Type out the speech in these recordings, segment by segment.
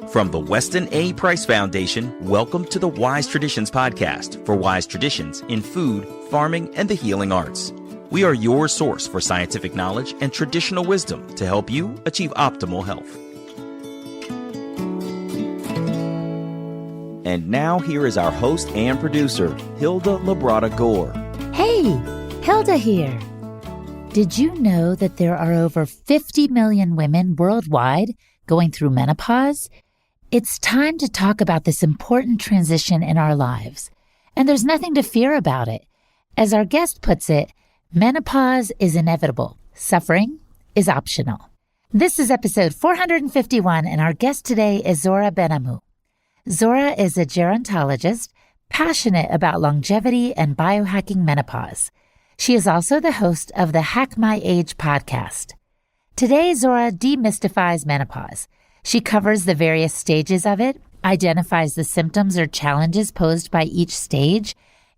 From the Weston A. Price Foundation, welcome to the Wise Traditions podcast for wise traditions in food, farming, and the healing arts. We are your source for scientific knowledge and traditional wisdom to help you achieve optimal health. And now here is our host and producer, Hilda Labrada Gore. Hey, Hilda here. Did you know that there are over 50 million women worldwide going through menopause? It's time to talk about this important transition in our lives. And there's nothing to fear about it. As our guest puts it, menopause is inevitable. Suffering is optional. This is episode 451, and our guest today is Zora Benhamou. Zora is a gerontologist, passionate about longevity and biohacking menopause. She is also the host of the Hack My Age podcast. Today, Zora demystifies menopause. She covers the various stages of it, identifies the symptoms or challenges posed by each stage,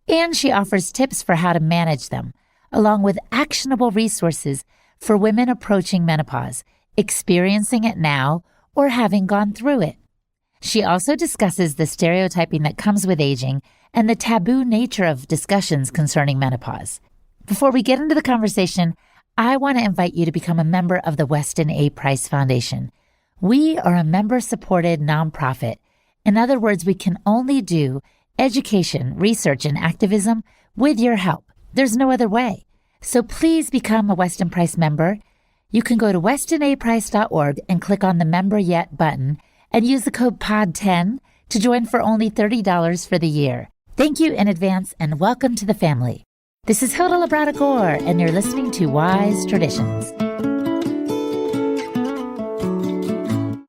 and she offers tips for how to manage them, along with actionable resources for women approaching menopause, experiencing it now, or having gone through it. She also discusses the stereotyping that comes with aging and the taboo nature of discussions concerning menopause. Before we get into the conversation, I want to invite you to become a member of the Weston A. Price Foundation. We are a member-supported nonprofit. In other words, we can only do education, research, and activism with your help. There's no other way. So please become a Weston Price member. You can go to westonaprice.org and click on the Member Yet button and use the code POD10 to join for only $30 for the year. Thank you in advance and welcome to the family. This is Hilda Labrada Gore, and you're listening to Wise Traditions.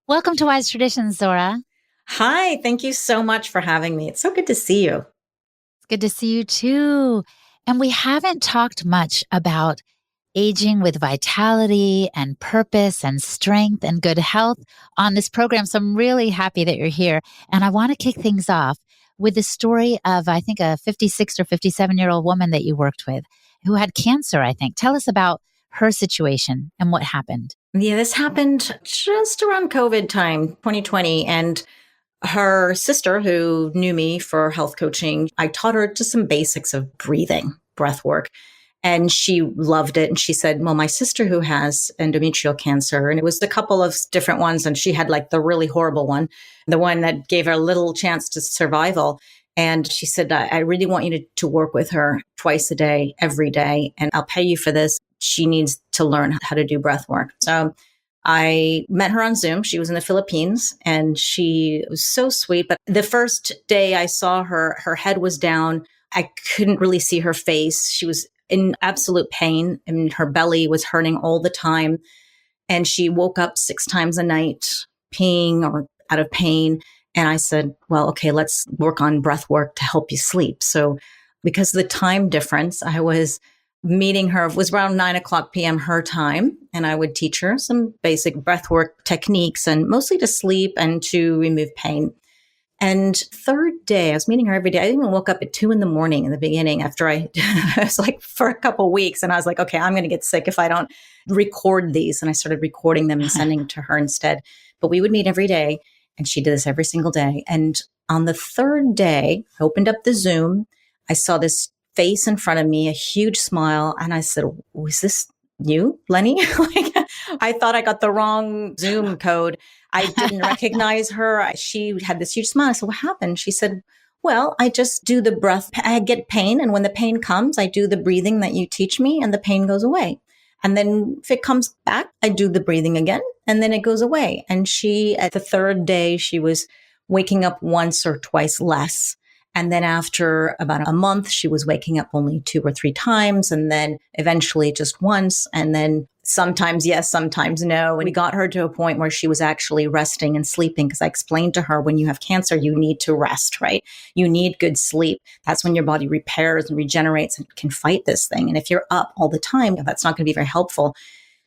Welcome to Wise Traditions, Zora. Hi, thank you so much for having me. It's so good to see you. It's good to see you too. And we haven't talked much about aging with vitality and purpose and strength and good health on this program. So I'm really happy that you're here. And I want to kick things off with the story of, I think, a 56 or 57-year-old woman that you worked with who had cancer, I think. Tell us about her situation and what happened. Yeah, this happened just around COVID time, 2020. And her sister, who knew me for health coaching, I taught her just some basics of breathing, breath work. And she loved it. And she said, well, my sister who has endometrial cancer, and it was a couple of different ones, and she had like the really horrible one, the one that gave her a little chance to survival. And she said, I really want you to work with her twice a day, every day, and I'll pay you for this. She needs to learn how to do breath work. So I met her on Zoom. She was in the Philippines, and she was so sweet. But the first day I saw her, her head was down. I couldn't really see her face. She was in absolute pain, and her belly was hurting all the time. And she woke up 6 times a night, peeing or out of pain. And I said, well, okay, let's work on breath work to help you sleep. So because of the time difference, I was meeting her, it was around 9:00 p.m. her time. And I would teach her some basic breath work techniques, and mostly to sleep and to remove pain. And third day, I was meeting her every day. I even woke up at 2 a.m. in the beginning after I was like for a couple of weeks. And I was like, okay, I'm going to get sick if I don't record these. And I started recording them and sending to her instead. But we would meet every day, and she did this every single day. And on the third day, I opened up the Zoom. I saw this face in front of me, a huge smile. And I said, was this you, Lenny? I thought I got the wrong Zoom code. I didn't recognize her. She had this huge smile. I said, what happened? She said, well, I just do the breath. I get pain. And when the pain comes, I do the breathing that you teach me, and the pain goes away. And then if it comes back, I do the breathing again, and then it goes away. And she, at the third day, she was waking up once or twice less. And then after about a month, she was waking up only 2 or 3 times, and then eventually just once. And then sometimes yes, sometimes no. And we got her to a point where she was actually resting and sleeping, because I explained to her, when you have cancer, you need to rest, right? You need good sleep. That's when your body repairs and regenerates and can fight this thing. And if you're up all the time, that's not going to be very helpful.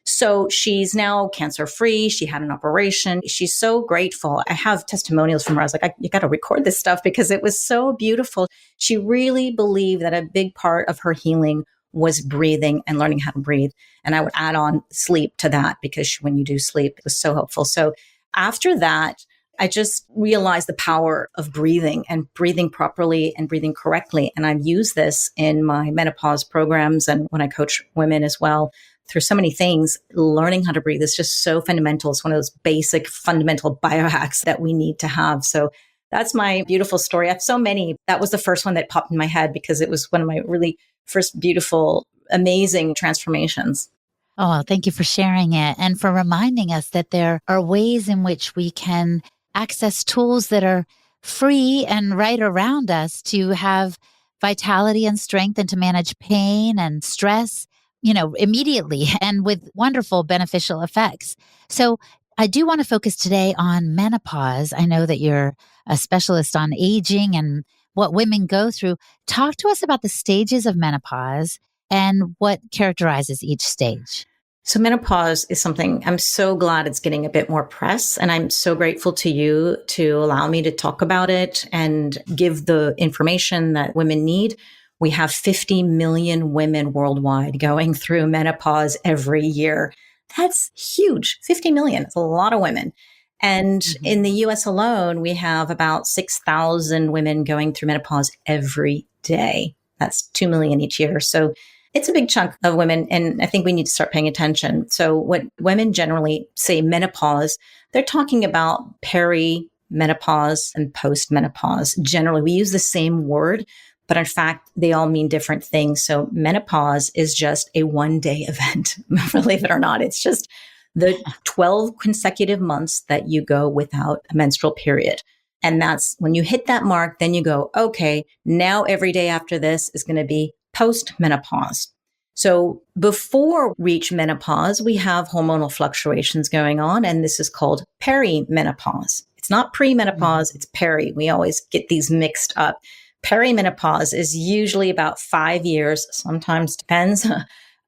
So she's now cancer-free. She had an operation. She's so grateful. I have testimonials from her. I was like, you got to record this stuff because it was so beautiful. She really believed that a big part of her healing was breathing and learning how to breathe. And I would add on sleep to that because when you do sleep, it was so helpful. So after that, I just realized the power of breathing and breathing properly and breathing correctly. And I've used this in my menopause programs and when I coach women as well through so many things. Learning how to breathe is just so fundamental. It's one of those basic fundamental biohacks that we need to have. So that's my beautiful story. I have so many. That was the first one that popped in my head because it was one of my really first beautiful, amazing transformations. Oh, thank you for sharing it and for reminding us that there are ways in which we can access tools that are free and right around us to have vitality and strength and to manage pain and stress, immediately and with wonderful beneficial effects. So I do want to focus today on menopause. I know that you're a specialist on aging and what women go through. Talk to us about the stages of menopause and what characterizes each stage. So menopause is something I'm so glad it's getting a bit more press. And I'm so grateful to you to allow me to talk about it and give the information that women need. We have 50 million women worldwide going through menopause every year. That's huge. 50 million. It's a lot of women. And in the US alone, we have about 6,000 women going through menopause every day. That's 2 million each year. So it's a big chunk of women, and I think we need to start paying attention. So when women generally say menopause, they're talking about peri-menopause and post-menopause. Generally, we use the same word, but in fact, they all mean different things. So menopause is just a one-day event, believe it or not. It's just the 12 consecutive months that you go without a menstrual period. And that's when you hit that mark, then you go, okay, now every day after this is going to be post-menopause. So before we reach menopause, we have hormonal fluctuations going on, and this is called peri-menopause. It's not pre-menopause, it's peri. We always get these mixed up. Peri-menopause is usually about 5 years, sometimes depends,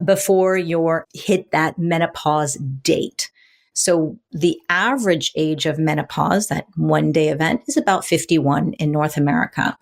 before you hit that menopause date. So the average age of menopause, that one-day event, is about 51 in North America.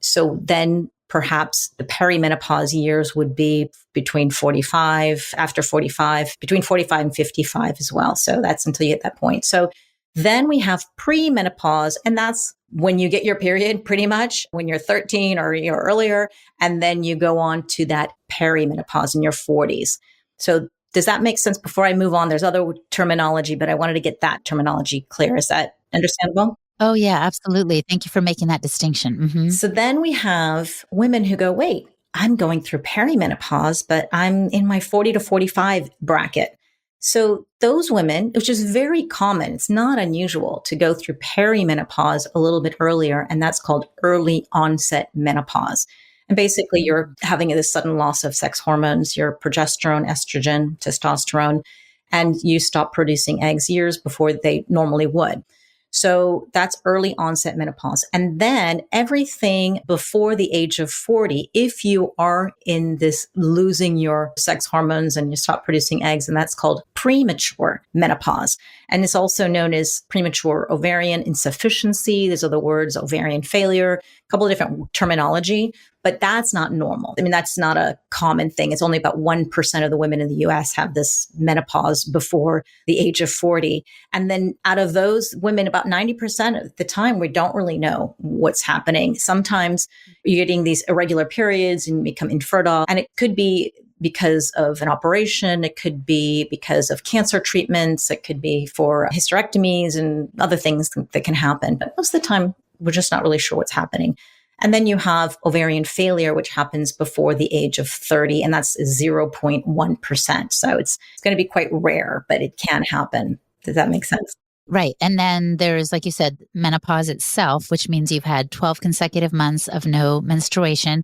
So then perhaps the perimenopause years would be between 45, after 45, between 45 and 55 as well. So that's until you hit that point. So then we have pre-menopause, and that's when you get your period pretty much when you're 13 or you're earlier. And then you go on to that perimenopause in your 40s. So does that make sense? Before I move on, there's other terminology, but I wanted to get that terminology clear. Is that understandable? Oh, yeah, absolutely. Thank you for making that distinction. So then we have women who go, wait, I'm going through perimenopause, but I'm in my 40 to 45 bracket. So those women, which is very common, it's not unusual to go through perimenopause a little bit earlier, and that's called early onset menopause. And basically, you're having this sudden loss of sex hormones, your progesterone, estrogen, testosterone, and you stop producing eggs years before they normally would. So that's early onset menopause. And then everything before the age of 40, if you are in this losing your sex hormones and you stop producing eggs, and that's called premature menopause. And it's also known as premature ovarian insufficiency. These are the words ovarian failure, a couple of different terminology, but that's not normal. I mean, that's not a common thing. It's only about 1% of the women in the US have this menopause before the age of 40. And then out of those women, about 90% of the time, we don't really know what's happening. Sometimes you're getting these irregular periods and you become infertile. And it could be because of an operation. It could be because of cancer treatments. It could be for hysterectomies and other things that can happen. But most of the time, we're just not really sure what's happening. And then you have ovarian failure, which happens before the age of 30, and that's 0.1%. So it's going to be quite rare, but it can happen. Does that make sense? Right. And then there's, like you said, menopause itself, which means you've had 12 consecutive months of no menstruation.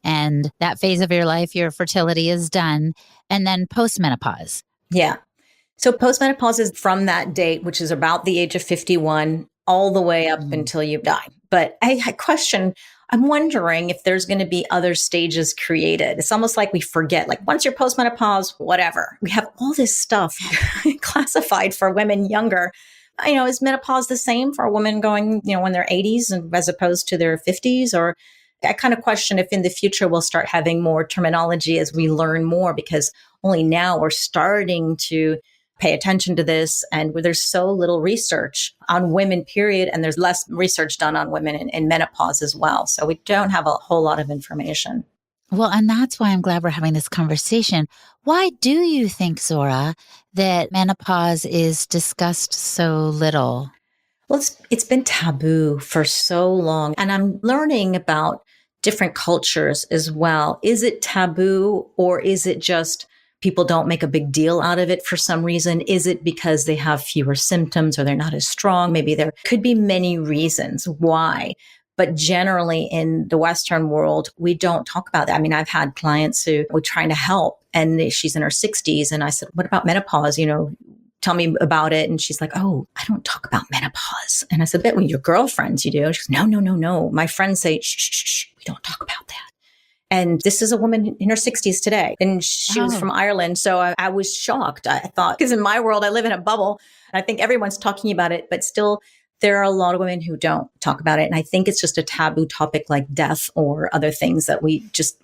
And that phase of your life, your fertility is done. And then postmenopause. Yeah. So postmenopause is from that date, which is about the age of 51, all the way up until you die. But I'm wondering if there's going to be other stages created. It's almost like we forget, like once you're postmenopause, whatever. We have all this stuff classified for women younger. Is menopause the same for a woman going, when they're 80s and as opposed to their 50s? Or I kind of question if in the future we'll start having more terminology as we learn more, because only now we're starting to pay attention to this. And there's so little research on women, period. And there's less research done on women in menopause as well. So we don't have a whole lot of information. Well, and that's why I'm glad we're having this conversation. Why do you think, Zora, that menopause is discussed so little? Well, it's been taboo for so long. And I'm learning about different cultures as well. Is it taboo, or is it just people don't make a big deal out of it for some reason? Is it because they have fewer symptoms or they're not as strong? Maybe there could be many reasons why. But generally in the Western world, we don't talk about that. I mean, I've had clients who were trying to help, and she's in her 60s. And I said, what about menopause? Tell me about it. And she's like, oh, I don't talk about menopause. And I said, but with your girlfriends, you do. She goes, no. My friends say, shh, we don't talk about that. And this is a woman in her 60s today. And she was from Ireland. So I was shocked. I thought, because in my world, I live in a bubble. And I think everyone's talking about it, but still there are a lot of women who don't talk about it. And I think it's just a taboo topic like death or other things that we just,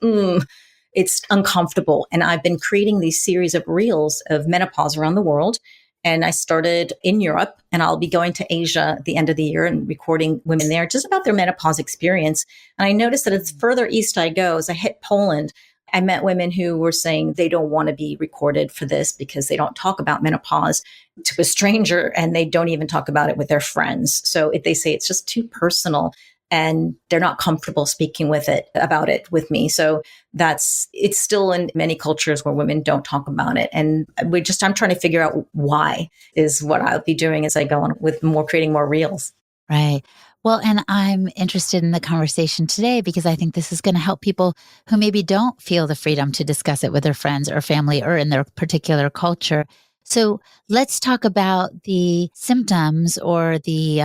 it's uncomfortable. And I've been creating these series of reels of menopause around the world. And I started in Europe, and I'll be going to Asia at the end of the year and recording women there just about their menopause experience. And I noticed that as further east I go, as I hit Poland, I met women who were saying they don't want to be recorded for this because they don't talk about menopause to a stranger, and they don't even talk about it with their friends. So they say it's just too personal, and they're not comfortable speaking about it with me. So it's still in many cultures where women don't talk about it. And I'm trying to figure out why is what I'll be doing as I go on with creating more reels. Right. Well, and I'm interested in the conversation today because I think this is going to help people who maybe don't feel the freedom to discuss it with their friends or family or in their particular culture. So let's talk about the symptoms or the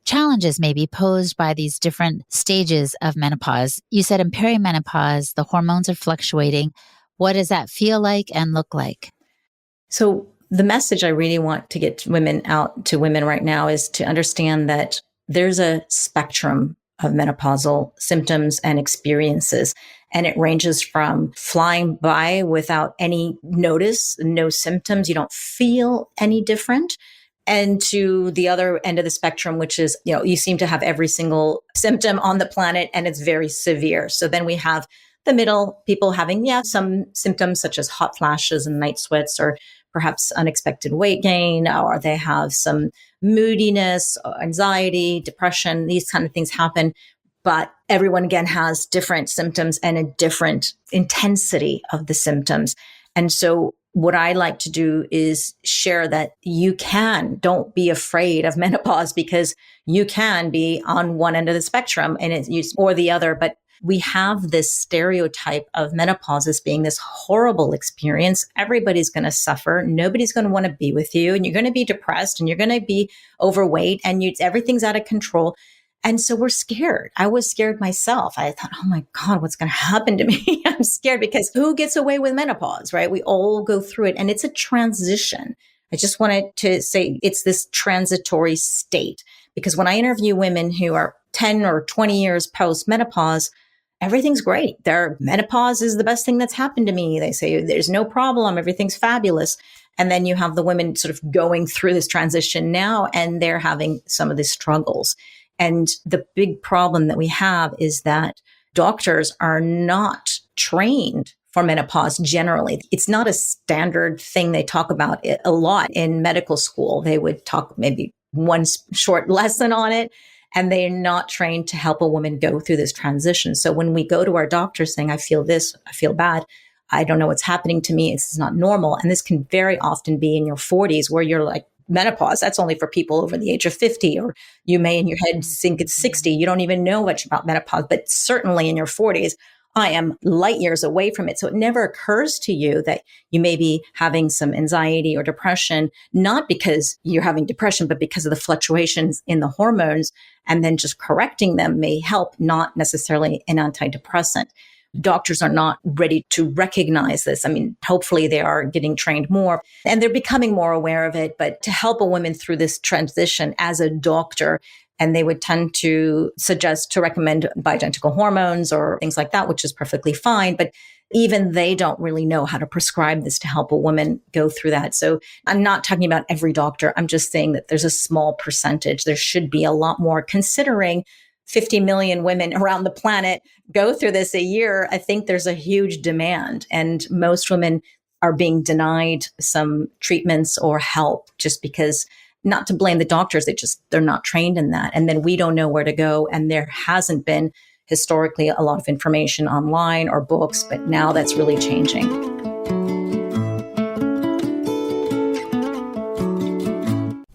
challenges maybe posed by these different stages of menopause. You said in peri-menopause, the hormones are fluctuating. What does that feel like and look like? So the message I really want to get out to women right now is to understand that there's a spectrum of menopausal symptoms and experiences. And it ranges from flying by without any notice, no symptoms, you don't feel any different, and to the other end of the spectrum, which is, you seem to have every single symptom on the planet and it's very severe. So then we have the middle, people having, some symptoms such as hot flashes and night sweats, or perhaps unexpected weight gain, or they have some moodiness, anxiety, depression, these kind of things happen. But everyone, again, has different symptoms and a different intensity of the symptoms. And so what I like to do is share that don't be afraid of menopause, because you can be on one end of the spectrum or the other. But we have this stereotype of menopause as being this horrible experience. Everybody's going to suffer. Nobody's going to want to be with you, and you're going to be depressed, and you're going to be overweight, and everything's out of control. And so we're scared. I was scared myself. I thought, oh my God, what's going to happen to me? I'm scared, because who gets away with menopause, right? We all go through it, and it's a transition. I just wanted to say it's this transitory state, because when I interview women who are 10 or 20 years post-menopause, everything's great. Their menopause is the best thing that's happened to me. They say there's no problem. Everything's fabulous. And then you have the women sort of going through this transition now, and they're having some of these struggles. And the big problem that we have is that doctors are not trained for menopause generally. It's not a standard thing they talk about a lot in medical school. They would talk maybe one short lesson on it, and they're not trained to help a woman go through this transition. So when we go to our doctor saying, I feel this, I feel bad, I don't know what's happening to me, it's not normal. And this can very often be in your 40s, where you're like, menopause, that's only for people over the age of 50, or you may in your head think it's 60. You don't even know much about menopause, but certainly in your 40s, I am light years away from it. So it never occurs to you that you may be having some anxiety or depression, not because you're having depression, but because of the fluctuations in the hormones, and then just correcting them may help, not necessarily an antidepressant. Doctors are not ready to recognize this. I mean, hopefully they are getting trained more and they're becoming more aware of it. But to help a woman through this transition as a doctor, and they would tend to recommend bioidentical hormones or things like that, which is perfectly fine. But even they don't really know how to prescribe this to help a woman go through that. So I'm not talking about every doctor. I'm just saying that there's a small percentage. There should be a lot more, considering 50 million women around the planet go through this a year. I think there's a huge demand, and most women are being denied some treatments or help just because, not to blame the doctors, they're not trained in that. And then we don't know where to go. And there hasn't been historically a lot of information online or books, but now that's really changing.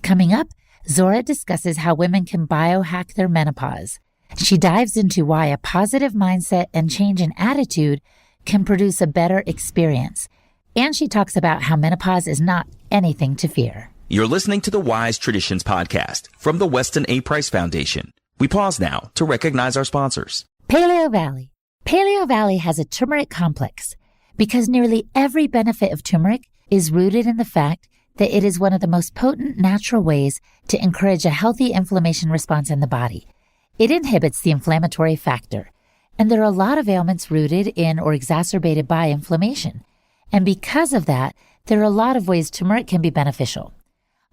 Coming up, Zora discusses how women can biohack their menopause. She dives into why a positive mindset and change in attitude can produce a better experience. And she talks about how menopause is not anything to fear. You're listening to the Wise Traditions podcast from the Weston A. Foundation. We pause now to recognize our sponsors. Paleo Valley. Paleo Valley has a turmeric complex because nearly every benefit of turmeric is rooted in the fact that it is one of the most potent natural ways to encourage a healthy inflammation response in the body. It inhibits the inflammatory factor, and there are a lot of ailments rooted in or exacerbated by inflammation. And because of that, there are a lot of ways turmeric can be beneficial.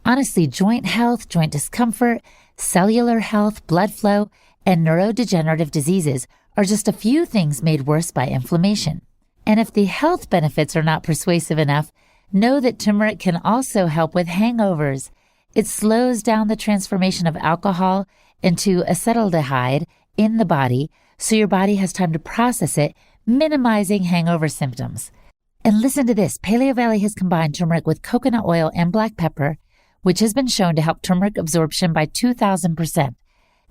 Honestly, joint health, joint discomfort, cellular health, blood flow, and neurodegenerative diseases are just a few things made worse by inflammation. And if the health benefits are not persuasive enough, know that turmeric can also help with hangovers. It slows down the transformation of alcohol into acetaldehyde in the body, so your body has time to process it, minimizing hangover symptoms. And listen to this, Paleo Valley has combined turmeric with coconut oil and black pepper, which has been shown to help turmeric absorption by 2,000%.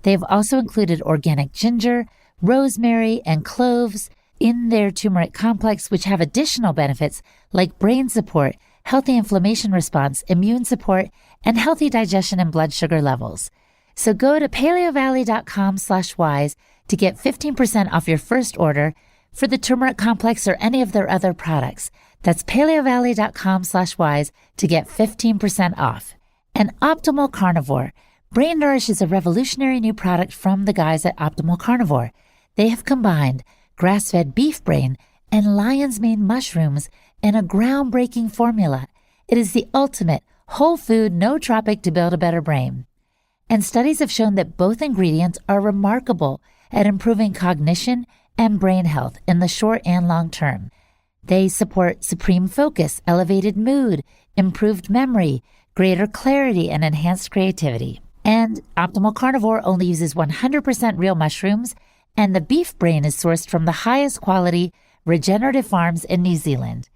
They have also included organic ginger, rosemary, and cloves in their turmeric complex, which have additional benefits like brain support, healthy inflammation response, immune support, and healthy digestion and blood sugar levels. So go to paleovalley.com/wise to get 15% off your first order for the turmeric complex or any of their other products. That's paleovalley.com/wise to get 15% off. And Optimal Carnivore. Brain Nourish is a revolutionary new product from the guys at Optimal Carnivore. They have combined grass-fed beef brain and lion's mane mushrooms in a groundbreaking formula. It is the ultimate whole food, nootropic to build a better brain. And studies have shown that both ingredients are remarkable at improving cognition and brain health in the short and long term. They support supreme focus, elevated mood, improved memory, greater clarity, and enhanced creativity. And Optimal Carnivore only uses 100% real mushrooms, and the beef brain is sourced from the highest quality regenerative farms in New Zealand.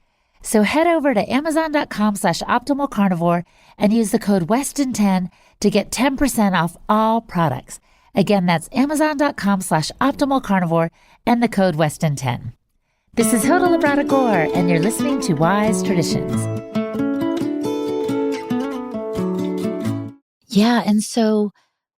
So head over to amazon.com/optimalcarnivore and use the code Weston10 to get 10% off all products. Again, that's amazon.com/optimalcarnivore and the code Weston10. This is Hilda Labrada Gore, and you're listening to Wise Traditions. Yeah, and so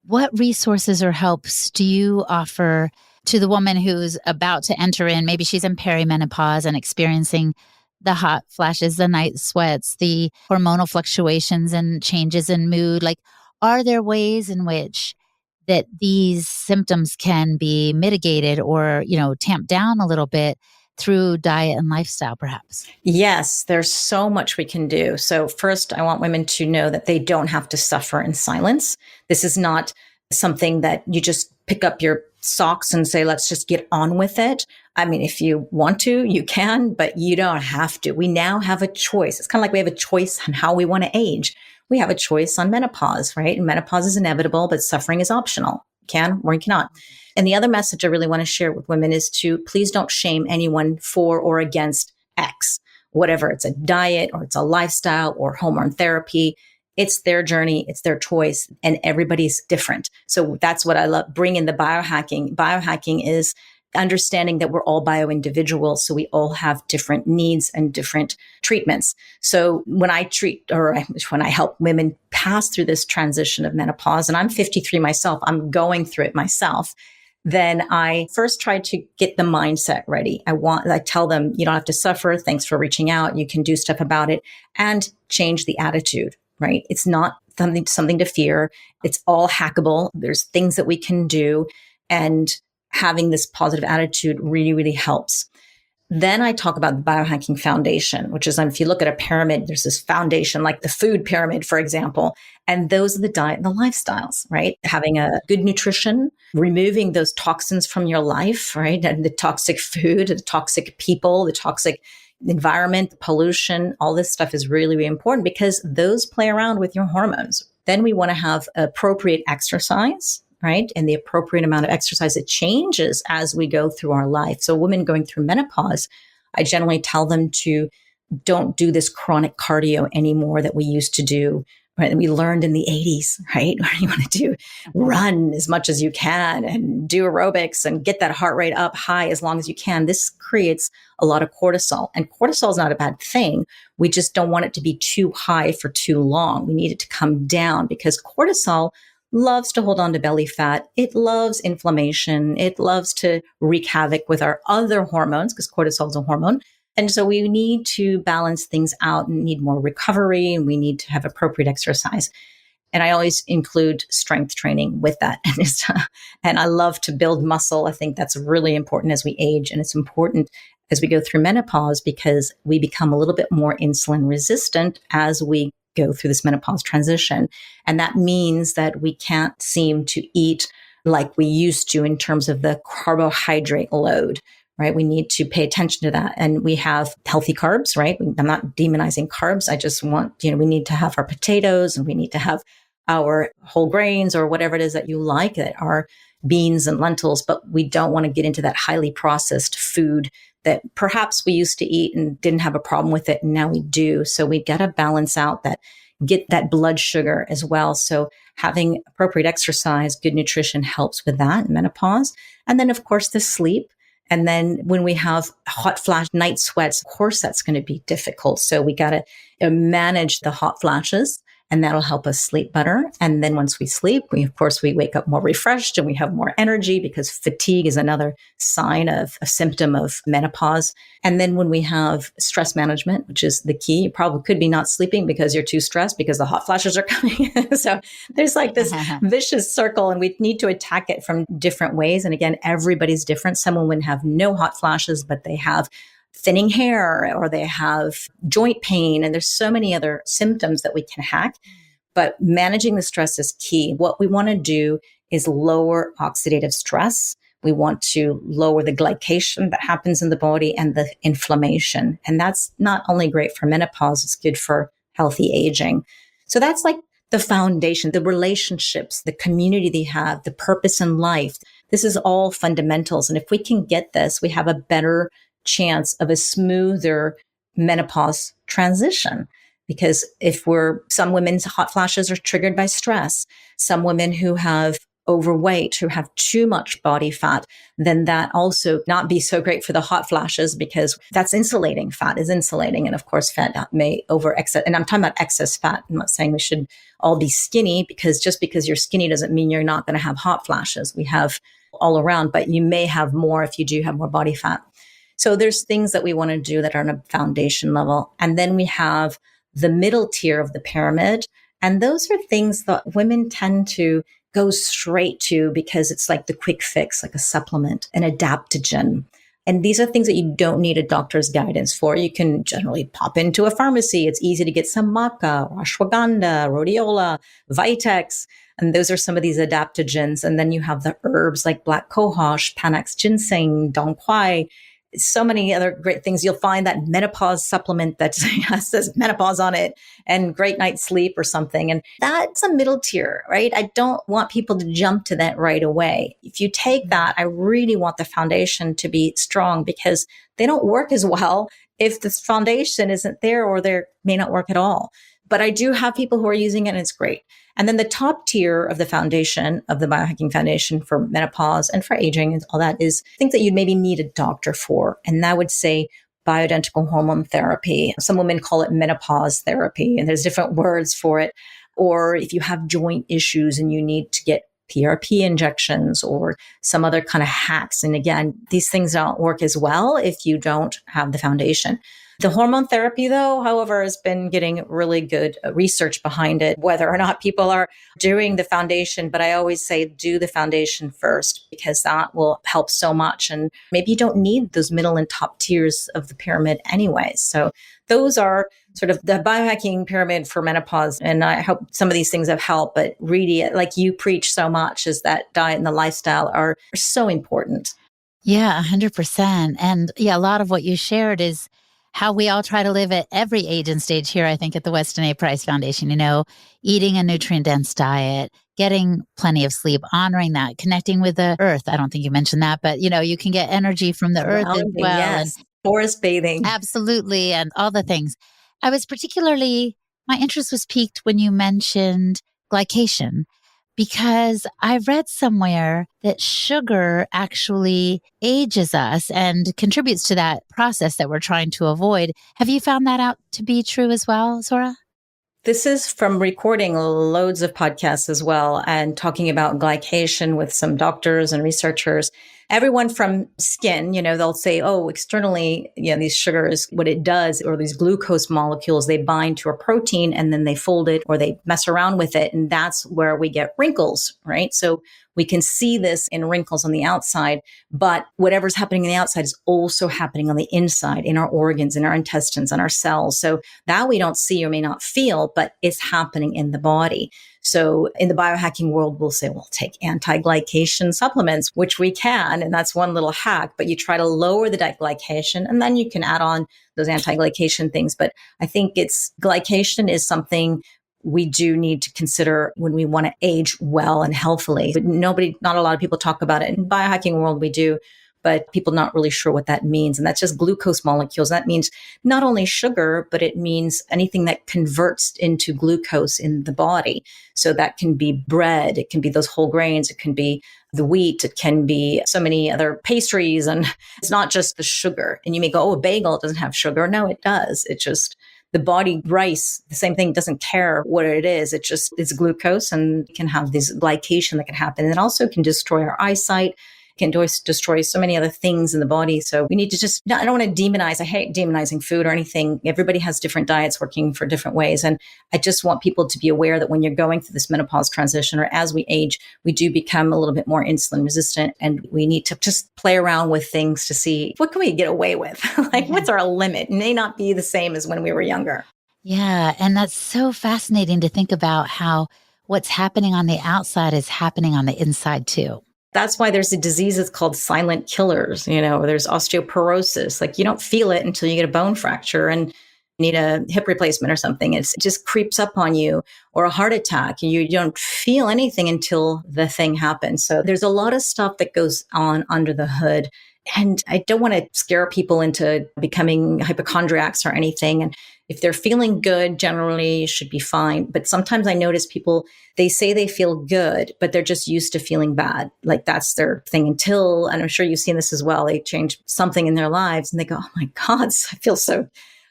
what resources or helps do you offer to the woman who's about to enter in? Maybe she's in peri-menopause and experiencing the hot flashes, the night sweats, the hormonal fluctuations and changes in mood. Like, are there ways in which that these symptoms can be mitigated or, tamped down a little bit through diet and lifestyle, perhaps? Yes, there's so much we can do. So first, I want women to know that they don't have to suffer in silence. This is not something that you just pick up your socks and say, let's just get on with it. I mean, if you want to, you can, but you don't have to. We now have a choice. It's kind of like we have a choice on how we want to age. We have a choice on menopause, right? And menopause is inevitable, but suffering is optional. You can or you cannot. And the other message I really want to share with women is to please don't shame anyone for or against X, whatever it's a diet or it's a lifestyle or hormone therapy. It's their journey. It's their choice, and everybody's different. So that's what I love. Bring in the biohacking. Biohacking is understanding that we're all bio-individuals. So we all have different needs and different treatments. So when I when I help women pass through this transition of menopause, and I'm 53 myself, I'm going through it myself, then I first try to get the mindset ready. I tell them, you don't have to suffer. Thanks for reaching out. You can do stuff about it and change the attitude, right? It's not something to fear. It's all hackable. There's things that we can do, and having this positive attitude really, really helps. Then I talk about the biohacking foundation, which is if you look at a pyramid, there's this foundation, like the food pyramid, for example. And those are the diet and the lifestyles, right? Having a good nutrition, removing those toxins from your life, right? And the toxic food, the toxic people, the toxic environment, the pollution, all this stuff is really, really important because those play around with your hormones. Then we want to have appropriate exercise, right? And the appropriate amount of exercise, it changes as we go through our life. So women going through menopause, I generally tell them to don't do this chronic cardio anymore that we used to do, right? And we learned in the 80s, right? Where you want to do run as much as you can and do aerobics and get that heart rate up high as long as you can. This creates a lot of cortisol, and cortisol is not a bad thing. We just don't want it to be too high for too long. We need it to come down because cortisol loves to hold on to belly fat. It loves inflammation. It loves to wreak havoc with our other hormones because cortisol is a hormone. And so we need to balance things out and need more recovery, and we need to have appropriate exercise. And I always include strength training with that. And I love to build muscle. I think that's really important as we age. And it's important as we go through menopause because we become a little bit more insulin resistant as we go through this menopause transition. And that means that we can't seem to eat like we used to in terms of the carbohydrate load, right? We need to pay attention to that. And we have healthy carbs, right? I'm not demonizing carbs. I just want, we need to have our potatoes and we need to have our whole grains or whatever it is that you like that are beans and lentils, but we don't want to get into that highly processed food that perhaps we used to eat and didn't have a problem with it. And now we do. So we got to balance out that, get that blood sugar as well. So having appropriate exercise, good nutrition helps with that in menopause. And then of course the sleep. And then when we have hot flash night sweats, of course that's going to be difficult. So we got to manage the hot flashes. And that'll help us sleep better. And then once we sleep, we wake up more refreshed and we have more energy because fatigue is another sign of a symptom of menopause. And then when we have stress management, which is the key, you probably could be not sleeping because you're too stressed because the hot flashes are coming. So there's like this vicious circle and we need to attack it from different ways. And again, everybody's different. Some women have no hot flashes, but they have thinning hair or they have joint pain. And there's so many other symptoms that we can hack, but managing the stress is key. What we want to do is lower oxidative stress. We want to lower the glycation that happens in the body and the inflammation. And that's not only great for menopause, it's good for healthy aging. So that's like the foundation, the relationships, the community they have, the purpose in life. This is all fundamentals. And if we can get this, we have a better chance of a smoother menopause transition. Because some women's hot flashes are triggered by stress, some women who have overweight, who have too much body fat, then that also not be so great for the hot flashes because that's insulating. Fat is insulating. And of course, fat may over excess. And I'm talking about excess fat. I'm not saying we should all be skinny because just because you're skinny doesn't mean you're not going to have hot flashes. We have all around, but you may have more if you do have more body fat. So there's things that we want to do that are on a foundation level. And then we have the middle tier of the pyramid. And those are things that women tend to go straight to because it's like the quick fix, like a supplement, an adaptogen. And these are things that you don't need a doctor's guidance for. You can generally pop into a pharmacy. It's easy to get some maca, ashwagandha, rhodiola, Vitex. And those are some of these adaptogens. And then you have the herbs like black cohosh, Panax ginseng, dong quai, so many other great things. You'll find that menopause supplement that says menopause on it and great night's sleep or something. And that's a middle tier, right? I don't want people to jump to that right away. If you take that, I really want the foundation to be strong because they don't work as well if the foundation isn't there or they may not work at all. But I do have people who are using it and it's great. And then the top tier of the foundation, of the biohacking foundation for menopause and for aging and all that is things that you'd maybe need a doctor for. And that would say bioidentical hormone therapy. Some women call it menopause therapy, and there's different words for it. Or if you have joint issues and you need to get PRP injections or some other kind of hacks. And again, these things don't work as well if you don't have the foundation. The hormone therapy, though, however, has been getting really good research behind it, whether or not people are doing the foundation. But I always say do the foundation first because that will help so much. And maybe you don't need those middle and top tiers of the pyramid anyway. So those are sort of the biohacking pyramid for menopause. And I hope some of these things have helped. But really, like you preach so much, is that diet and the lifestyle are so important. Yeah, 100%. And yeah, a lot of what you shared is how we all try to live at every age and stage here, I think, at the Weston A. Price Foundation, eating a nutrient-dense diet, getting plenty of sleep, honoring that, connecting with the earth. I don't think you mentioned that, but, you can get energy from the earth as well. Yes, forest bathing. Absolutely. And all the things. My interest was piqued when you mentioned glycation, because I read somewhere that sugar actually ages us and contributes to that process that we're trying to avoid. Have you found that out to be true as well, Zora? This is from recording loads of podcasts as well and talking about glycation with some doctors and researchers. Everyone from skin, they'll say, oh, externally, these sugars, what it does, or these glucose molecules, they bind to a protein and then they fold it or they mess around with it. And that's where we get wrinkles, right? So we can see this in wrinkles on the outside, but whatever's happening on the outside is also happening on the inside, in our organs, in our intestines, and our cells. So that we don't see or may not feel, but it's happening in the body. So in the biohacking world, we'll say, well, take anti-glycation supplements, which we can. And that's one little hack, but you try to lower the glycation and then you can add on those anti-glycation things. But I think glycation is something we do need to consider when we want to age well and healthily. But not a lot of people talk about it. In the biohacking world, we do, but people not really sure what that means. And that's just glucose molecules. That means not only sugar, but it means anything that converts into glucose in the body. So that can be bread, it can be those whole grains, it can be the wheat, it can be so many other pastries. And it's not just the sugar. And you may go, oh, a bagel doesn't have sugar. No, it does. It just, the body, rice, the same thing, doesn't care what it is. It's glucose and can have this glycation that can happen. And it also can destroy our eyesight, can destroy so many other things in the body. So we need to I don't want to demonize. I hate demonizing food or anything. Everybody has different diets working for different ways. And I just want people to be aware that when you're going through this menopause transition or as we age, we do become a little bit more insulin resistant. And we need to just play around with things to see what can we get away with? Like, what's our limit? It may not be the same as when we were younger. Yeah. And that's so fascinating to think about how what's happening on the outside is happening on the inside too. That's why there's a disease that's called silent killers, or there's osteoporosis. Like you don't feel it until you get a bone fracture and need a hip replacement or something. It just creeps up on you, or a heart attack. You don't feel anything until the thing happens. So there's a lot of stuff that goes on under the hood. And I don't want to scare people into becoming hypochondriacs or anything. And if they're feeling good, generally should be fine. But sometimes I notice people, they say they feel good, but they're just used to feeling bad. Like that's their thing until, and I'm sure you've seen this as well, they change something in their lives and they go, oh my God,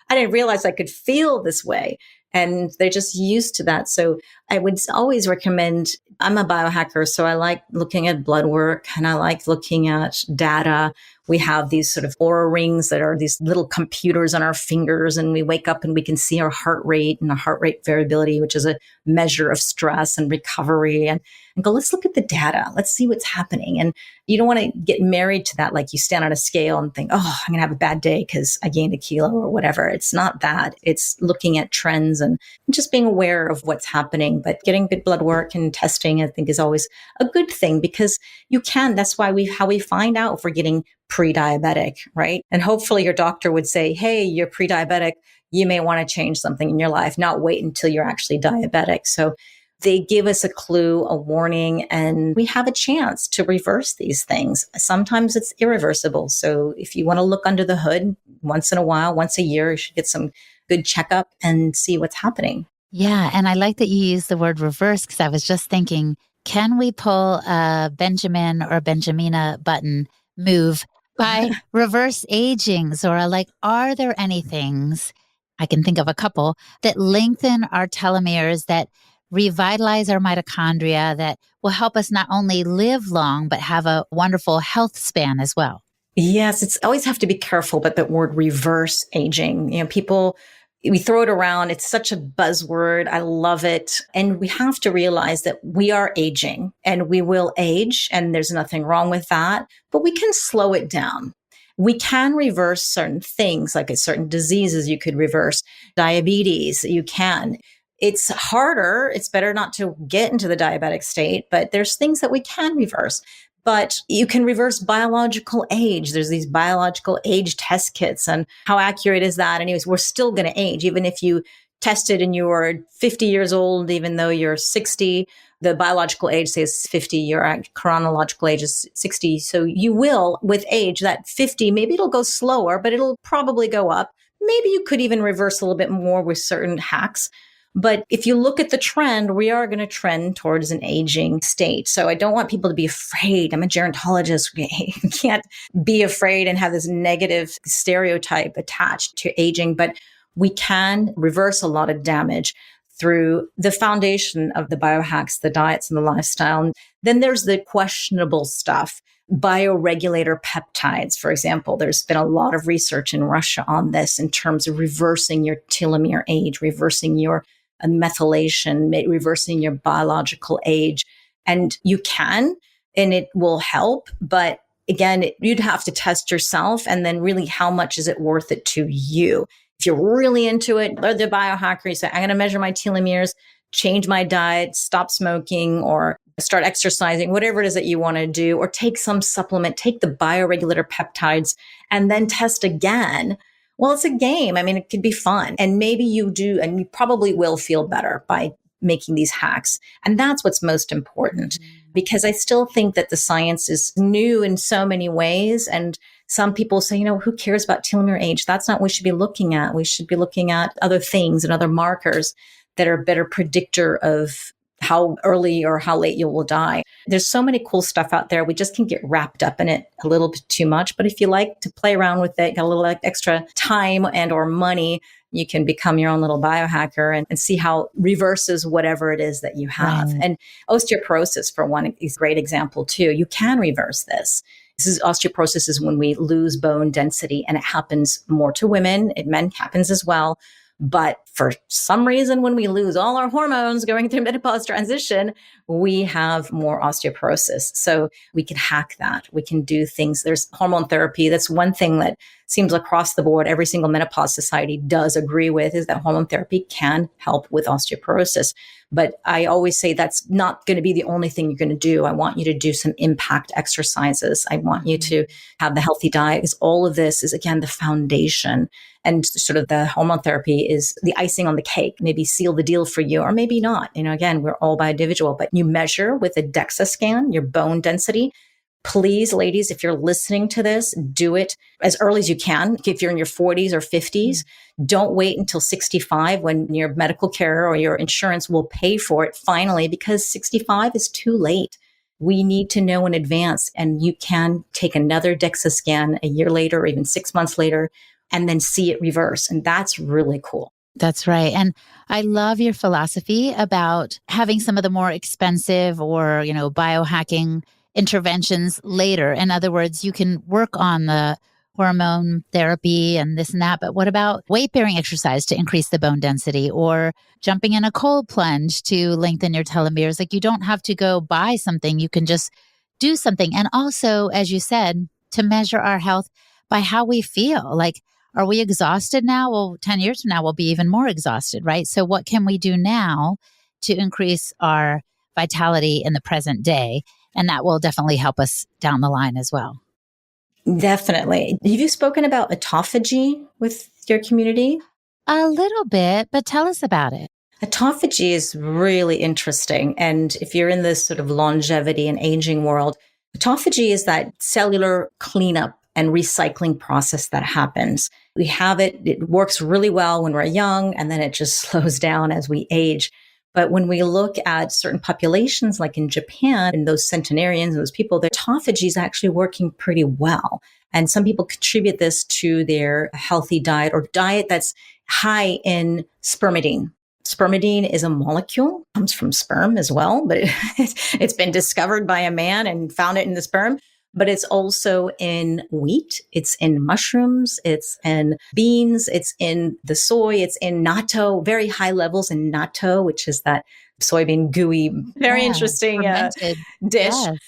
I didn't realize I could feel this way. And they're just used to that. So I would always recommend, I'm a biohacker, so I like looking at blood work and I like looking at data. We have these sort of Aura rings that are these little computers on our fingers, and we wake up and we can see our heart rate and our heart rate variability, which is a measure of stress and recovery, and go, let's look at the data. Let's see what's happening. And you don't want to get married to that. Like you stand on a scale and think, oh, I'm going to have a bad day because I gained a kilo or whatever. It's not that. It's looking at trends and just being aware of what's happening. But getting good blood work and testing, I think, is always a good thing because that's why how we find out if we're getting pre-diabetic, right? And hopefully your doctor would say, hey, you're pre-diabetic. You may want to change something in your life, not wait until you're actually diabetic. So they give us a clue, a warning, and we have a chance to reverse these things. Sometimes it's irreversible. So if you want to look under the hood once in a while, once a year, you should get some good checkup and see what's happening. Yeah. And I like that you use the word reverse because I was just thinking, can we pull a Benjamin or Benjamina button move by reverse aging, Zora? Like, are there any things, I can think of a couple, that lengthen our telomeres, that revitalize our mitochondria, that will help us not only live long, but have a wonderful health span as well? Yes, it's always have to be careful, but the word reverse aging, people, we throw it around. It's such a buzzword. I love it. And we have to realize that we are aging and we will age, and there's nothing wrong with that, but we can slow it down. We can reverse certain things, like certain diseases you could reverse, diabetes, you can. It's harder. It's better not to get into the diabetic state, but there's things that we can reverse. But you can reverse biological age. There's these biological age test kits. And how accurate is that? Anyways, we're still going to age. Even if you tested and you were 50 years old, even though you're 60, the biological age says 50, your chronological age is 60. So you will, with age, that 50, maybe it'll go slower, but it'll probably go up. Maybe you could even reverse a little bit more with certain hacks. But if you look at the trend, we are going to trend towards an aging state. So I don't want people to be afraid. I'm a gerontologist. You can't be afraid and have this negative stereotype attached to aging, but we can reverse a lot of damage through the foundation of the biohacks, the diets, and the lifestyle. And then there's the questionable stuff. Bioregulator peptides, for example. There's been a lot of research in Russia on this in terms of reversing your telomere age, reversing your methylation, reversing your biological age. And you can, and it will help. But again, you'd have to test yourself. And then really, how much is it worth it to you? If you're really into it, the biohacker, you say, I'm going to measure my telomeres, change my diet, stop smoking, or start exercising, whatever it is that you want to do, or take some supplement, take the bioregulator peptides, and then test again. Well, it's a game. I mean, it could be fun. And maybe you do, and you probably will feel better by making these hacks. And that's what's most important, because I still think that the science is new in so many ways. And some people say, who cares about telomere age? That's not what we should be looking at. We should be looking at other things and other markers that are a better predictor of how early or how late you will die. There's so many cool stuff out there. We just can get wrapped up in it a little bit too much. But if you like to play around with it, got a little extra time and or money, you can become your own little biohacker and see how it reverses whatever it is that you have. Right. And osteoporosis, for one, is a great example too. You can reverse this. Osteoporosis is when we lose bone density, and it happens more to women. Men happens as well. But for some reason, when we lose all our hormones going through menopause transition, we have more osteoporosis. So we can hack that. We can do things. There's hormone therapy. That's one thing that seems across the board, every single menopause society does agree with, is that hormone therapy can help with osteoporosis. But I always say that's not going to be the only thing you're going to do. I want you to do some impact exercises. I want you to have the healthy diet, because all of this is, again, the foundation. And sort of the hormone therapy is the icing on the cake, maybe seal the deal for you, or maybe not. Again, we're all by individual, but you measure with a DEXA scan, your bone density. Please, ladies, if you're listening to this, do it as early as you can. If you're in your 40s or 50s, don't wait until 65 when your medical care or your insurance will pay for it finally, because 65 is too late. We need to know in advance, and you can take another DEXA scan a year later or even 6 months later and then see it reverse. And that's really cool. That's right. And I love your philosophy about having some of the more expensive or, biohacking interventions later. In other words, you can work on the hormone therapy and this and that, but what about weight-bearing exercise to increase the bone density, or jumping in a cold plunge to lengthen your telomeres? Like, you don't have to go buy something. You can just do something. And also, as you said, to measure our health by how we feel. Like, are we exhausted now? Well, 10 years from now, we'll be even more exhausted, right? So what can we do now to increase our vitality in the present day? And that will definitely help us down the line as well. Definitely. Have you spoken about autophagy with your community? A little bit, but tell us about it. Autophagy is really interesting. And if you're in this sort of longevity and aging world, autophagy is that cellular cleanup and recycling process that happens. We have it. It works really well when we're young, and then it just slows down as we age. But when we look at certain populations, like in Japan, and those centenarians, those people, their autophagy is actually working pretty well. And some people contribute this to their healthy diet or diet that's high in spermidine. Spermidine is a molecule, comes from sperm as well, but it's been discovered by a man and found it in the sperm. but it's also in wheat. It's in mushrooms. It's in beans. It's in the soy. It's in natto, very high levels in natto, which is that soybean gooey, very interesting fermented. dish. Yes.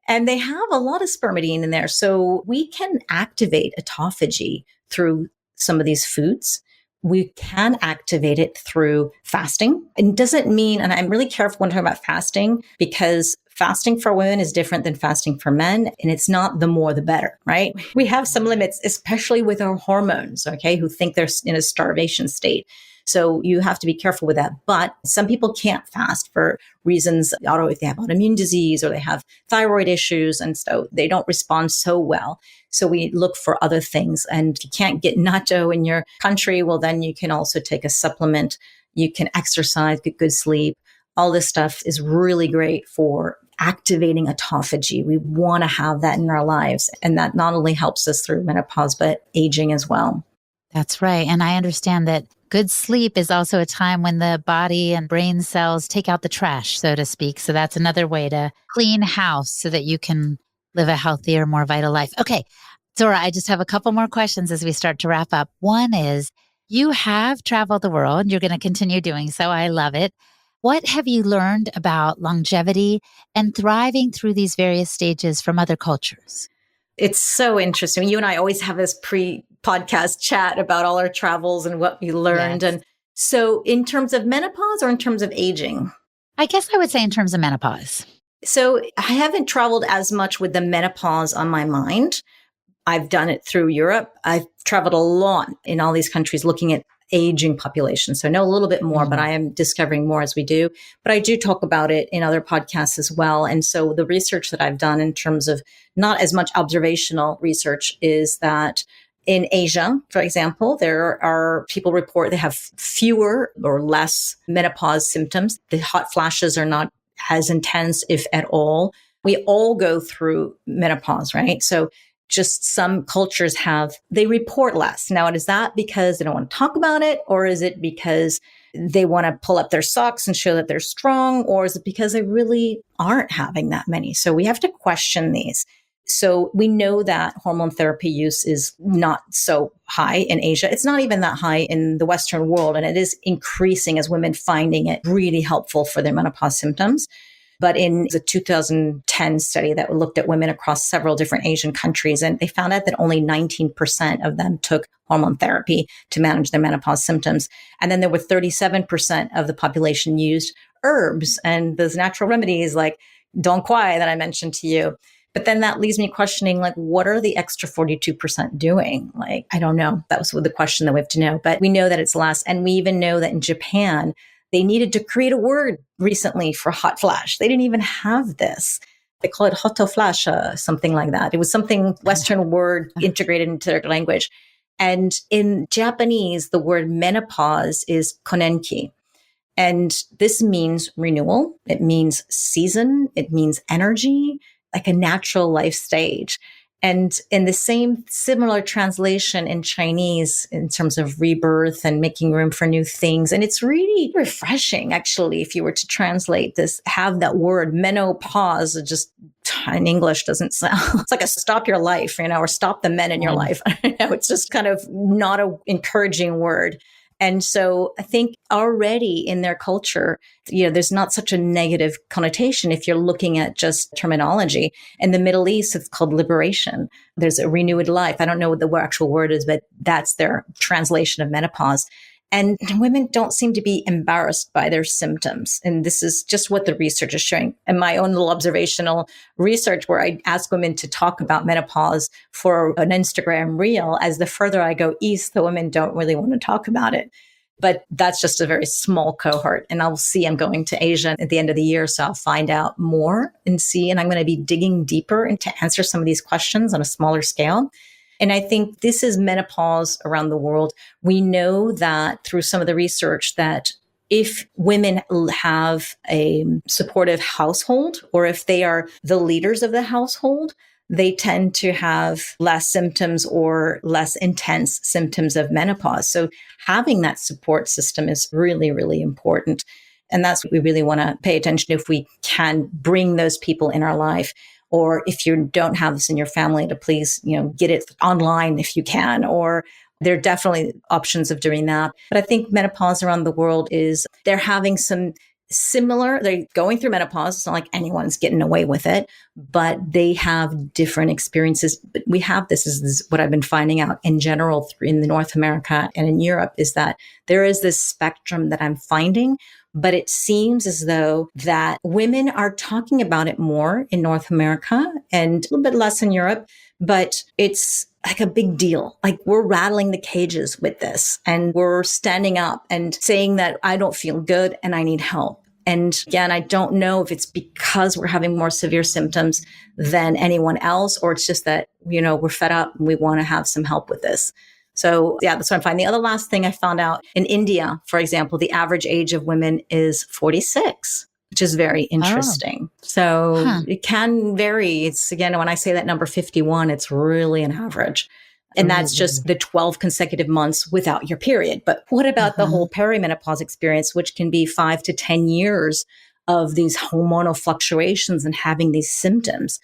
And they have a lot of spermidine in there. So we can activate autophagy through some of these foods. We can activate it through fasting. It doesn't mean, and I'm really careful when talking about fasting, because fasting for women is different than fasting for men. And it's not the more the better, right? We have some limits, especially with our hormones, okay, who think they're in a starvation state. So you have to be careful with that. But some people can't fast for reasons, if they have autoimmune disease or they have thyroid issues, and so they don't respond so well. So we look for other things. And if you can't get natto in your country, well, then you can also take a supplement. You can exercise, get good sleep. All this stuff is really great for activating autophagy. We want to have that in our lives. And that not only helps us through menopause, but aging as well. That's right. And I understand that good sleep is also a time when the body and brain cells take out the trash, so to speak. So that's another way to clean house so that you can live a healthier, more vital life. Okay, Zora, I just have a couple more questions as we start to wrap up. One is, you have traveled the world. You're going to continue doing so. I love it. What have you learned about longevity and thriving through these various stages from other cultures? It's so interesting. You and I always have this pre-podcast chat about all our travels and what we learned. Yes. And so in terms of menopause or in terms of aging? I guess I would say in terms of menopause. So I haven't traveled as much with the menopause on my mind. I've done it through Europe. I've traveled a lot in all these countries looking at aging population. So I know a little bit more, but I am discovering more as we do. But I do talk about it in other podcasts as well. And so the research that I've done in terms of not as much observational research is that in Asia, for example, there are people report they have fewer or less menopause symptoms. The hot flashes are not as intense, if at all. We all go through menopause, right? So just some cultures they report less. Now, is that because they don't want to talk about it? Or is it because they want to pull up their socks and show that they're strong? Or is it because they really aren't having that many? So we have to question these. So we know that hormone therapy use is not so high in Asia. It's not even that high in the Western world. And it is increasing as women finding it really helpful for their menopause symptoms. But in the 2010 study that looked at women across several different Asian countries, and they found out that only 19% of them took hormone therapy to manage their menopause symptoms. And then there were 37% of the population used herbs and those natural remedies like Dong Quai that I mentioned to you. But then that leaves me questioning, like, what are the extra 42% doing? Like, I don't know. That was the question that we have to know. But we know that it's less. And we even know that in Japan, they needed to create a word recently for hot flash. They didn't even have this. They call it hotoflash, something like that. It was something Western word integrated into their language. And in Japanese, the word menopause is konenki. And this means renewal. It means season. It means energy, like a natural life stage. And in the same similar translation in Chinese in terms of rebirth and making room for new things. And it's really refreshing, actually, if you were to translate this, have that word menopause, just in English doesn't sound, it's like a stop your life, or stop the men in your life. I don't know. It's just kind of not an encouraging word. And so I think already in their culture, there's not such a negative connotation if you're looking at just terminology. In the Middle East, it's called liberation. There's a renewed life. I don't know what the actual word is, but that's their translation of menopause. And women don't seem to be embarrassed by their symptoms. And this is just what the research is showing. And my own little observational research where I ask women to talk about menopause for an Instagram reel, as the further I go east, the women don't really want to talk about it. But that's just a very small cohort. And I'll see, I'm going to Asia at the end of the year. So I'll find out more and see. And I'm going to be digging deeper and to answer some of these questions on a smaller scale. And I think this is menopause around the world. We know that through some of the research that if women have a supportive household, or if they are the leaders of the household, they tend to have less symptoms or less intense symptoms of menopause. So having that support system is really, really important. And that's what we really want to pay attention to if we can bring those people in our life. or if you don't have this in your family, to please, get it online if you can, or there are definitely options of doing that. But I think menopause around the world they're having some they're going through menopause. It's not like anyone's getting away with it, but they have different experiences. But we have this is what I've been finding out in general in North America and in Europe, is that there is this spectrum that I'm finding. But it seems as though that women are talking about it more in North America and a little bit less in Europe, but it's like a big deal. Like, we're rattling the cages with this, and we're standing up and saying that I don't feel good and I need help. And again, I don't know if it's because we're having more severe symptoms than anyone else, or it's just that, we're fed up and we want to have some help with this. So yeah, that's what I'm finding. The other last thing I found out, in India, for example, the average age of women is 46, which is very interesting. So It can vary. It's, again, when I say that number 51, it's really an average. And that's just the 12 consecutive months without your period. But what about the whole perimenopause experience, which can be 5 to 10 years of these hormonal fluctuations and having these symptoms?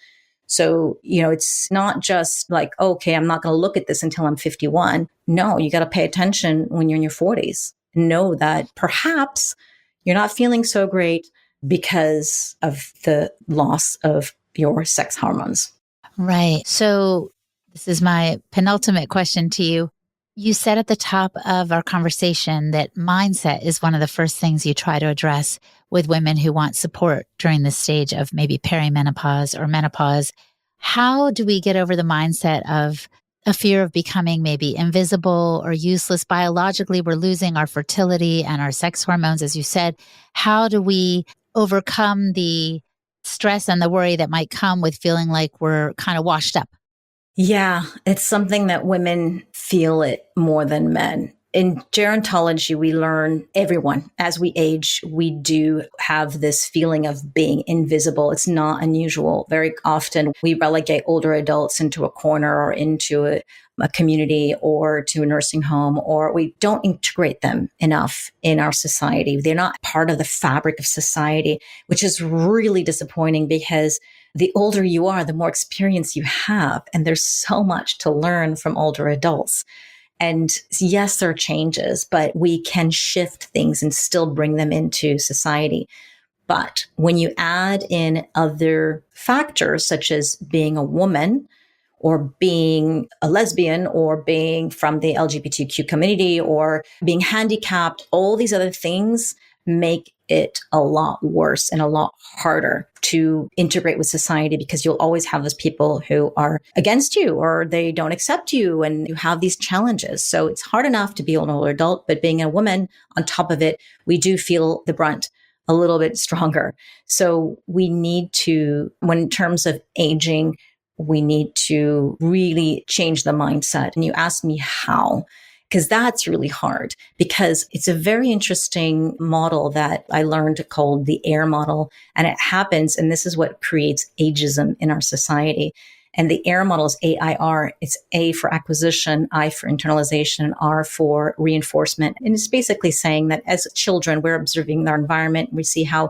So, it's not just like, okay, I'm not going to look at this until I'm 51. No, you got to pay attention when you're in your 40s. Know that perhaps you're not feeling so great because of the loss of your sex hormones. Right. So this is my penultimate question to you. You said at the top of our conversation that mindset is one of the first things you try to address with women who want support during this stage of maybe perimenopause or menopause. How do we get over the mindset of a fear of becoming maybe invisible or useless? Biologically, we're losing our fertility and our sex hormones, as you said. How do we overcome the stress and the worry that might come with feeling like we're kind of washed up? Yeah, it's something that women feel it more than men. In gerontology, we learn everyone, as we age, we do have this feeling of being invisible. It's not unusual. Very often we relegate older adults into a corner or into a community or to a nursing home, or we don't integrate them enough in our society. They're not part of the fabric of society, which is really disappointing, because the older you are, the more experience you have. And there's so much to learn from older adults. And yes, there are changes, but we can shift things and still bring them into society. But when you add in other factors, such as being a woman or being a lesbian or being from the LGBTQ community or being handicapped, all these other things make it a lot worse and a lot harder to integrate with society, because you'll always have those people who are against you or they don't accept you, and you have these challenges. So it's hard enough to be an older adult, but being a woman on top of it, we do feel the brunt a little bit stronger. So we need to, when in terms of aging, we need to really change the mindset. And you ask me how, because that's really hard, because it's a very interesting model that I learned called the AIR model. And it happens, and this is what creates ageism in our society. And the AIR model is AIR. It's A for acquisition, I for internalization, and R for reinforcement. And it's basically saying that as children, we're observing our environment. We see how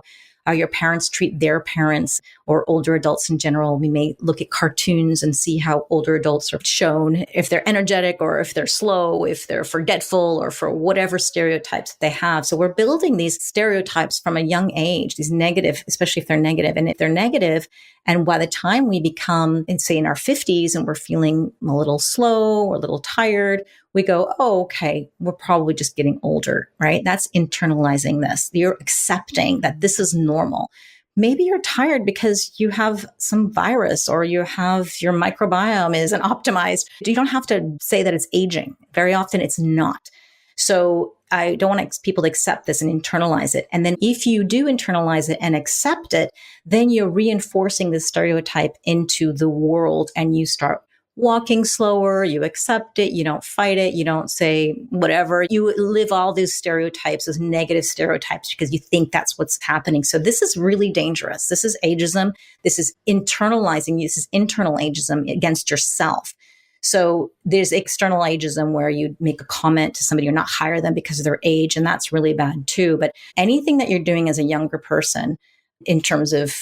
your parents treat their parents, or older adults in general. We may look at cartoons and see how older adults are shown, if they're energetic or if they're slow, if they're forgetful, or for whatever stereotypes they have. So we're building these stereotypes from a young age, these negative, especially if they're negative. And if they're negative, and by the time we become, say, in our 50s and we're feeling a little slow or a little tired, we go, oh, okay, we're probably just getting older, right? That's internalizing this. You're accepting that this is normal. Maybe you're tired because you have some virus or you have your microbiome isn't optimized. You don't have to say that it's aging. Very often it's not. So I don't want people to accept this and internalize it. And then if you do internalize it and accept it, then you're reinforcing the stereotype into the world, and you start walking slower, you accept it, you don't fight it, you don't say whatever. You live all these stereotypes as negative stereotypes because you think that's what's happening. So this is really dangerous. This is ageism. This is internalizing. This is internal ageism against yourself. So there's external ageism where you make a comment to somebody, you're not hire them because of their age, and that's really bad too. But anything that you're doing as a younger person in terms of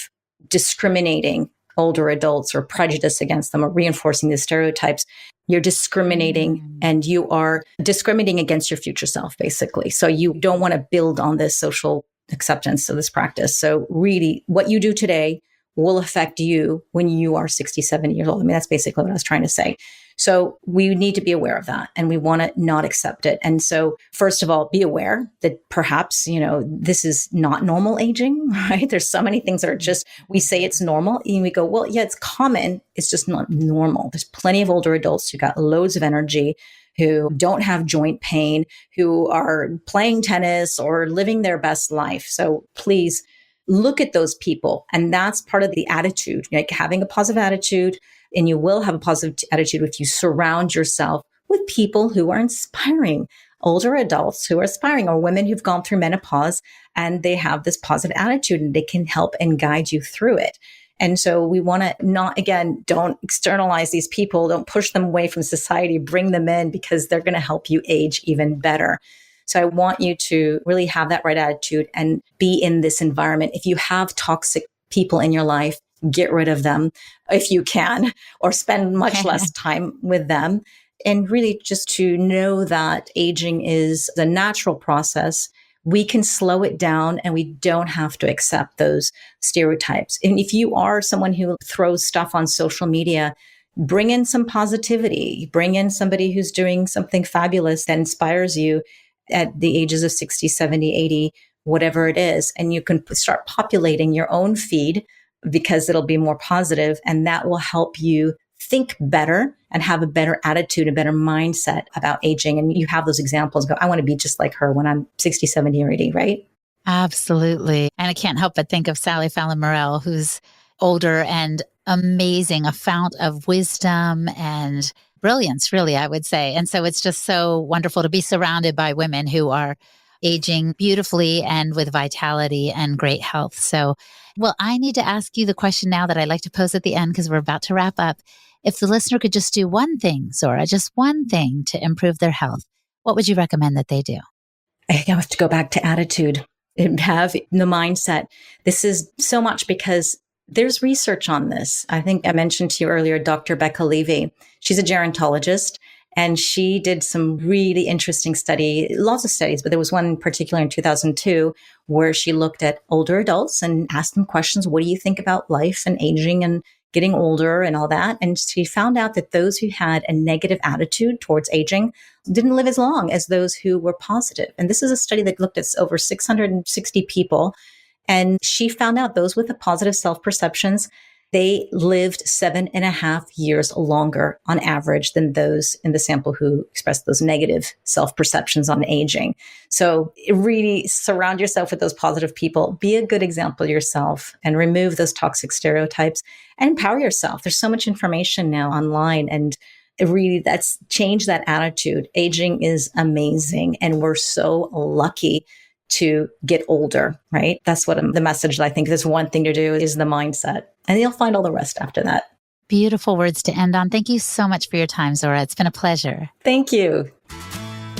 discriminating older adults or prejudice against them or reinforcing the stereotypes, you're discriminating and you are discriminating against your future self, basically. So you don't want to build on this social acceptance of this practice. So really what you do today will affect you when you are 60, 70 years old. I mean, that's basically what I was trying to say. So we need to be aware of that and we want to not accept it. And so first of all, be aware that perhaps, this is not normal aging, right? There's so many things that are just, we say it's normal and we go, well, yeah, it's common. It's just not normal. There's plenty of older adults who got loads of energy, who don't have joint pain, who are playing tennis or living their best life. So please look at those people. And that's part of the attitude, like having a positive attitude. And you will have a positive attitude if you surround yourself with people who are inspiring, older adults who are aspiring, or women who've gone through menopause and they have this positive attitude and they can help and guide you through it. And so we want to don't externalize these people, don't push them away from society, bring them in because they're going to help you age even better. So I want you to really have that right attitude and be in this environment. If you have toxic people in your life, get rid of them if you can, or spend much less time with them. And really just to know that aging is a natural process. We can slow it down and we don't have to accept those stereotypes. And if you are someone who throws stuff on social media, bring in some positivity, bring in somebody who's doing something fabulous that inspires you at the ages of 60, 70, 80, whatever it is. And you can start populating your own feed because it'll be more positive, and that will help you think better and have a better attitude, a better mindset about aging. And you have those examples, go, I want to be just like her when I'm 60, 70, or 80, right? Absolutely. And I can't help but think of Sally Fallon Morell, who's older and amazing, a fount of wisdom and brilliance, really, I would say. And so it's just so wonderful to be surrounded by women who are aging beautifully and with vitality and great health. So, well, I need to ask you the question now that I like to pose at the end because we're about to wrap up. If the listener could just do one thing, Zora, just one thing to improve their health, what would you recommend that they do? I think I have to go back to attitude and have the mindset. This is so much because there's research on this. I think I mentioned to you earlier, Dr. Becca Levy. She's a gerontologist. And she did some really interesting lots of studies, but there was one in particular in 2002 where she looked at older adults and asked them questions. What do you think about life and aging and getting older and all that? And she found out that those who had a negative attitude towards aging didn't live as long as those who were positive. And this is a study that looked at over 660 people. And she found out those with the positive self-perceptions, they lived 7.5 years longer on average than those in the sample who expressed those negative self-perceptions on aging. So really surround yourself with those positive people, be a good example yourself, and remove those toxic stereotypes and empower yourself. There's so much information now online, and really that's changed that attitude. Aging is amazing, and we're so lucky to get older, right? That's what the message that I think is one thing to do is the mindset, and you'll find all the rest after that. Beautiful words to end on. Thank you so much for your time, Zora. It's been a pleasure. Thank you.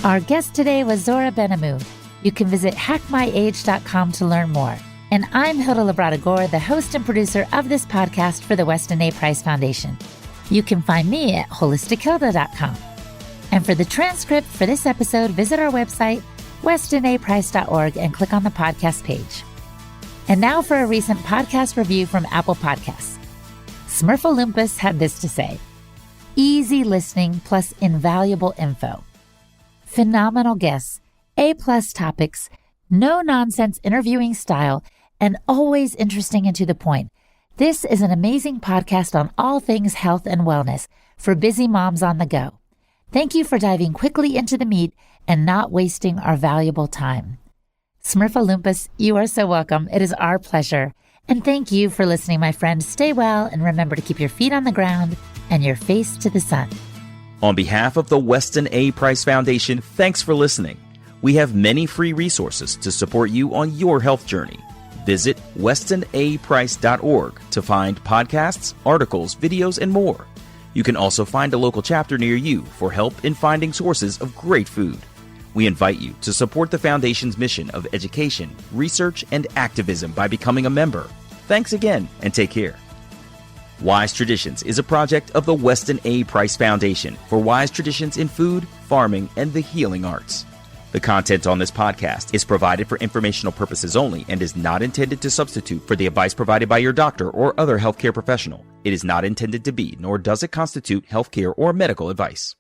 Our guest today was Zora Benhamou. You can visit hackmyage.com to learn more. And I'm Hilda Labrada-Gore, the host and producer of this podcast for the Weston A. Price Foundation. You can find me at holistichilda.com. And for the transcript for this episode, visit our website, westonaprice.org, and click on the podcast page. And now for a recent podcast review from Apple Podcasts. Smurfolympus had this to say: easy listening plus invaluable info. Phenomenal guests, A+ topics, no nonsense interviewing style, and always interesting and to the point. This is an amazing podcast on all things health and wellness for busy moms on the go. Thank you for diving quickly into the meat and not wasting our valuable time. Smurfolympus, you are so welcome. It is our pleasure. And thank you for listening, my friend. Stay well and remember to keep your feet on the ground and your face to the sun. On behalf of the Weston A. Price Foundation, thanks for listening. We have many free resources to support you on your health journey. Visit westonaprice.org to find podcasts, articles, videos, and more. You can also find a local chapter near you for help in finding sources of great food. We invite you to support the Foundation's mission of education, research, and activism by becoming a member. Thanks again, and take care. Wise Traditions is a project of the Weston A. Price Foundation for wise traditions in food, farming, and the healing arts. The content on this podcast is provided for informational purposes only and is not intended to substitute for the advice provided by your doctor or other healthcare professional. It is not intended to be, nor does it constitute healthcare or medical advice.